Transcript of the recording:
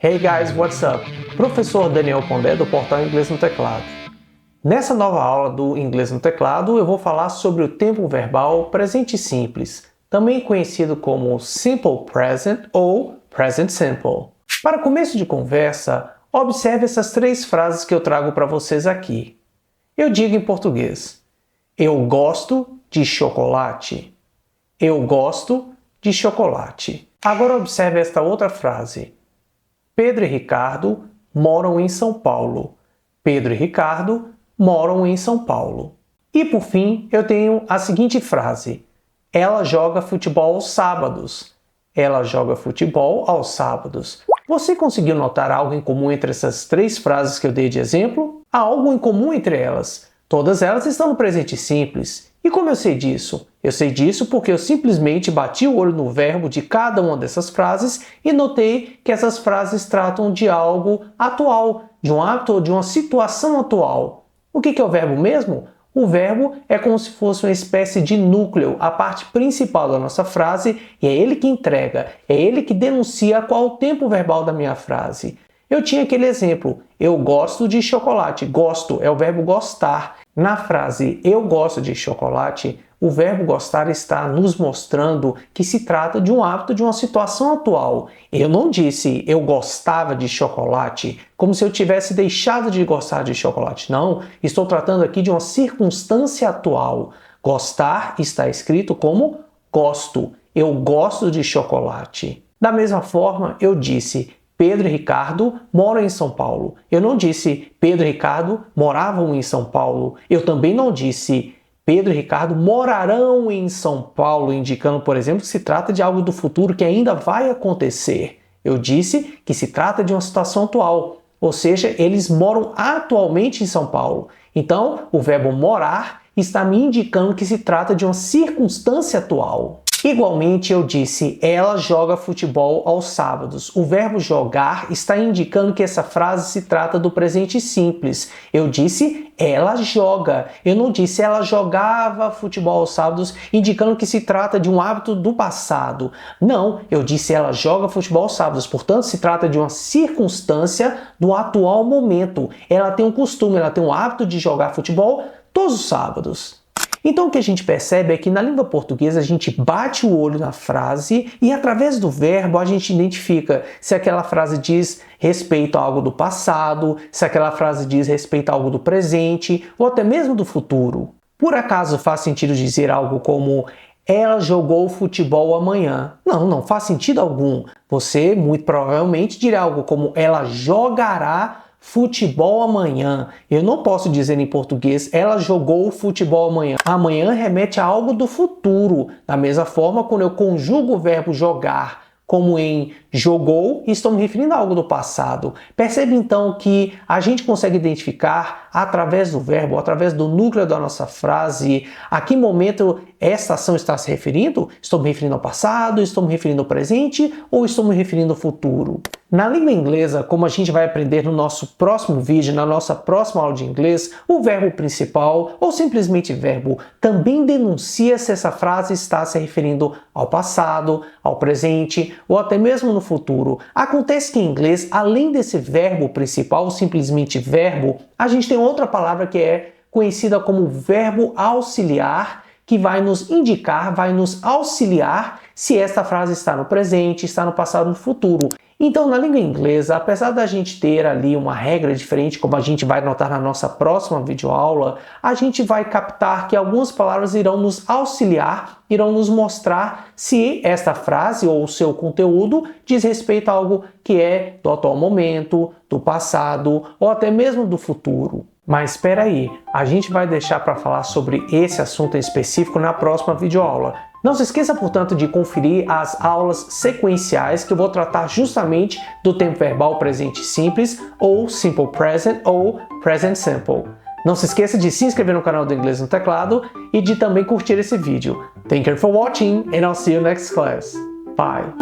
Hey guys, what's up? Professor Daniel Pondé do portal Inglês no Teclado. Nessa nova aula do Inglês no Teclado eu vou falar sobre o tempo verbal presente simples, também conhecido como Simple Present ou Present Simple. Para começo de conversa, observe essas três frases que eu trago para vocês aqui. Eu digo em português: eu gosto de chocolate. Eu gosto de chocolate. Agora observe esta outra frase. Pedro e Ricardo moram em São Paulo. Pedro e Ricardo moram em São Paulo. E por fim, eu tenho a seguinte frase. Ela joga futebol aos sábados. Ela joga futebol aos sábados. Você conseguiu notar algo em comum entre essas três frases que eu dei de exemplo? Há algo em comum entre elas. Todas elas estão no presente simples. E como eu sei disso? Eu sei disso porque eu simplesmente bati o olho no verbo de cada uma dessas frases e notei que essas frases tratam de algo atual, de um hábito ou de uma situação atual. O que é o verbo mesmo? O verbo é como se fosse uma espécie de núcleo, a parte principal da nossa frase, e é ele que entrega, é ele que denuncia qual o tempo verbal da minha frase. Eu tinha aquele exemplo, eu gosto de chocolate. Gosto é o verbo gostar. Na frase eu gosto de chocolate, o verbo gostar está nos mostrando que se trata de um hábito, de uma situação atual. Eu não disse eu gostava de chocolate, como se eu tivesse deixado de gostar de chocolate. Não, estou tratando aqui de uma circunstância atual. Gostar está escrito como gosto. Eu gosto de chocolate. Da mesma forma, eu disse Pedro e Ricardo moram em São Paulo. Eu não disse Pedro e Ricardo moravam em São Paulo. Eu também não disse Pedro e Ricardo morarão em São Paulo, indicando, por exemplo, que se trata de algo do futuro que ainda vai acontecer. Eu disse que se trata de uma situação atual, ou seja, eles moram atualmente em São Paulo. Então, o verbo morar está me indicando que se trata de uma circunstância atual. Igualmente, eu disse, ela joga futebol aos sábados. O verbo jogar está indicando que essa frase se trata do presente simples. Eu disse, ela joga. Eu não disse, ela jogava futebol aos sábados, indicando que se trata de um hábito do passado. Não, eu disse, ela joga futebol aos sábados. Portanto, se trata de uma circunstância do atual momento. Ela tem um costume, ela tem um hábito de jogar futebol todos os sábados. Então o que a gente percebe é que na língua portuguesa a gente bate o olho na frase e através do verbo a gente identifica se aquela frase diz respeito a algo do passado, se aquela frase diz respeito a algo do presente ou até mesmo do futuro. Por acaso faz sentido dizer algo como ela jogou futebol amanhã? Não faz sentido algum. Você muito provavelmente dirá algo como ela jogará futebol amanhã. Eu não posso dizer em português, ela jogou futebol amanhã. Amanhã remete a algo do futuro. Da mesma forma, quando eu conjugo o verbo jogar como em jogou, estou me referindo a algo do passado. Percebe então que a gente consegue identificar através do verbo, através do núcleo da nossa frase, a que momento essa ação está se referindo? Estou me referindo ao passado, estou me referindo ao presente ou estou me referindo ao futuro? Na língua inglesa, como a gente vai aprender no nosso próximo vídeo, na nossa próxima aula de inglês, o verbo principal ou simplesmente verbo também denuncia se essa frase está se referindo ao passado, ao presente ou até mesmo no futuro. Acontece que em inglês, além desse verbo principal ou simplesmente verbo, a gente tem outra palavra que é conhecida como verbo auxiliar, que vai nos indicar, vai nos auxiliar se esta frase está no presente, está no passado ou no futuro. Então, na língua inglesa, apesar da gente ter ali uma regra diferente, como a gente vai notar na nossa próxima videoaula, a gente vai captar que algumas palavras irão nos auxiliar, irão nos mostrar se esta frase ou o seu conteúdo diz respeito a algo que é do atual momento, do passado ou até mesmo do futuro. Mas espera aí, a gente vai deixar para falar sobre esse assunto em específico na próxima videoaula. Não se esqueça, portanto, de conferir as aulas sequenciais que eu vou tratar justamente do tempo verbal presente simples, ou Simple Present, ou Present Simple. Não se esqueça de se inscrever no canal do Inglês no Teclado e de também curtir esse vídeo. Thank you for watching and I'll see you next class. Bye!